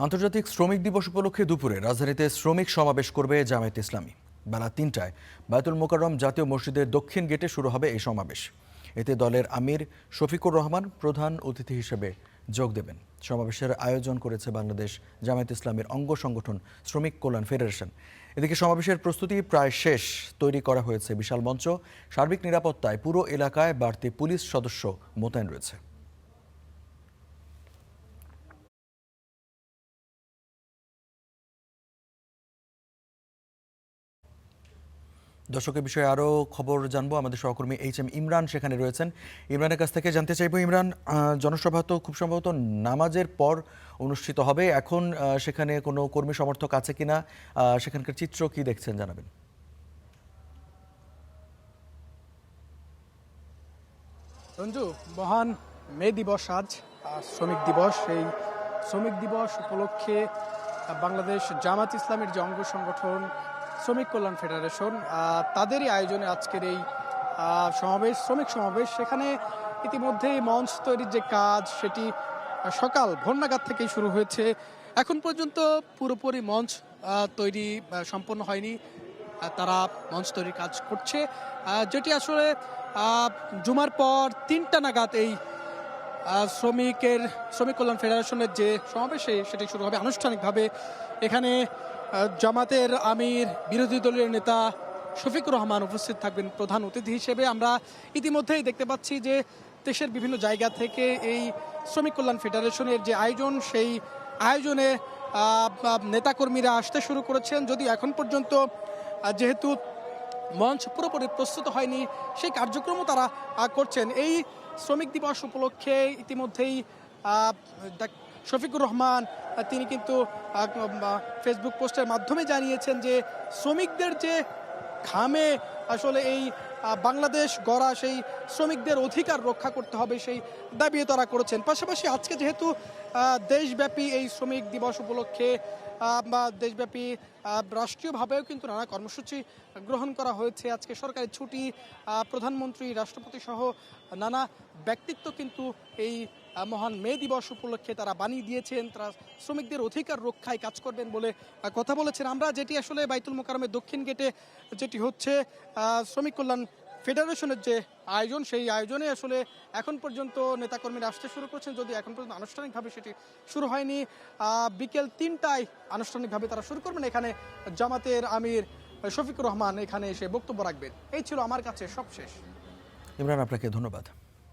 আন্তর্জাতিক শ্রমিক দিবস উপলক্ষে দুপুরে রাজধানীতে শ্রমিক সমাবেশ করবে জামায়াতে ইসলামী। বেলা ৩টায় বায়তুল মোকাররম জাতীয় মসজিদের দক্ষিণ গেটে শুরু হবে এই সমাবেশ। এতে দলের আমির শফিকুর রহমান প্রধান অতিথি হিসেবে যোগ দেবেন। সমাবেশের আয়োজন করেছে বাংলাদেশ জামায়াতে ইসলামীর অঙ্গ সংগঠন শ্রমিক কল্যাণ ফেডারেশন। এদিকে সমাবেশের প্রস্তুতি প্রায় শেষ। তৈরি করা হয়েছে বিশাল মঞ্চ। সার্বিক নিরাপত্তায় পুরো এলাকায় বাড়তি পুলিশ সদস্য মোতায়েন রয়েছে। দর্শকের বিষয়ে আরও খবর জানবো। আমাদের সহকর্মী HM ইমরান সেখানে রয়েছেন। ইমরানের কাছ থেকে জানতে চাইবো, ইমরান, জনসভা তো খুব সম্ভবত নামাজের পর অনুষ্ঠিত হবে। এখন সেখানে কোনো কর্মী সমর্থক আছে কিনা, সেখানকার চিত্র কি দেখছেন জানাবেন। রঞ্জু, মহান মে দিবস আজ, শ্রমিক দিবস। এই শ্রমিক দিবস উপলক্ষে বাংলাদেশ জামাত ইসলামের যে অঙ্গ সংগঠন শ্রমিক কল্যাণ ফেডারেশন, তাদেরই আয়োজনে আজকের এই সমাবেশ, শ্রমিক সমাবেশ। সেখানে ইতিমধ্যেই মঞ্চ তৈরির যে কাজ, সেটি সকাল ভোর নাগাদ থেকেই শুরু হয়েছে। এখন পর্যন্ত পুরোপুরি মঞ্চ তৈরি সম্পন্ন হয়নি। তারা মঞ্চ তৈরির কাজ করছে, যেটি আসলে জুমার পর ৩টা নাগাদ এই শ্রমিক কল্যাণ ফেডারেশনের যে সমাবেশ সেটি শুরু হবে আনুষ্ঠানিকভাবে। এখানে জামাতের আমির, বিরোধী দলীয় নেতা শফিকুর রহমান উপস্থিত থাকবেন প্রধান অতিথি হিসেবে। আমরা ইতিমধ্যেই দেখতে পাচ্ছি যে দেশের বিভিন্ন জায়গা থেকে এই শ্রমিক কল্যাণ ফেডারেশনের যে আয়োজন, সেই আয়োজনে নেতাকর্মীরা আসতে শুরু করেছেন। যদিও এখন পর্যন্ত যেহেতু মঞ্চ পুরোপুরি প্রস্তুত হয়নি, সেই কার্যক্রমও তারা করছেন। এই শ্রমিক দিবস উপলক্ষে ইতিমধ্যেই শফিকুর রহমান তিনি কিন্তু ফেসবুক পোস্টের মাধ্যমে জানিয়েছেন যে শ্রমিকদের যে ঘামে আসলে এই বাংলাদেশ গড়া, সেই শ্রমিকদের অধিকার রক্ষা করতে হবে, সেই দাবিও তারা করেছেন। পাশাপাশি আজকে যেহেতু দেশব্যাপী এই শ্রমিক দিবস উপলক্ষে বা দেশব্যাপী রাষ্ট্রীয়ভাবেও কিন্তু নানা কর্মসূচি গ্রহণ করা হয়েছে। আজকে সরকারি ছুটি, প্রধানমন্ত্রী, রাষ্ট্রপতি সহ নানা ব্যক্তিত্ব কিন্তু এই মহান মে দিবস উপলক্ষে তারা বানিয়ে দিয়েছেন। তারা শ্রমিকদের অধিকার রক্ষায় কাজ করবেন বলে কথা বলেছেন। আমরা যেটি আসলে বাইতুল মোকাররমের দক্ষিণ গেটে যেটি হচ্ছে শ্রমিক কল্যাণ ফেডারেশনের যে আয়োজন, সেই আয়োজনে আসলে এখন পর্যন্ত নেতাকর্মীরা আসতে শুরু করছেন, যদি এখন পর্যন্ত আনুষ্ঠানিকভাবে সেটি শুরু হয়নি। বিকেল ৩টায় আনুষ্ঠানিকভাবে তারা শুরু করবেন। এখানে জামাতের আমির শফিকুর রহমান এখানে এসে বক্তব্য রাখবেন। এই ছিল আমার কাছে সবশেষ। ইমরান, আপনাকে ধন্যবাদ।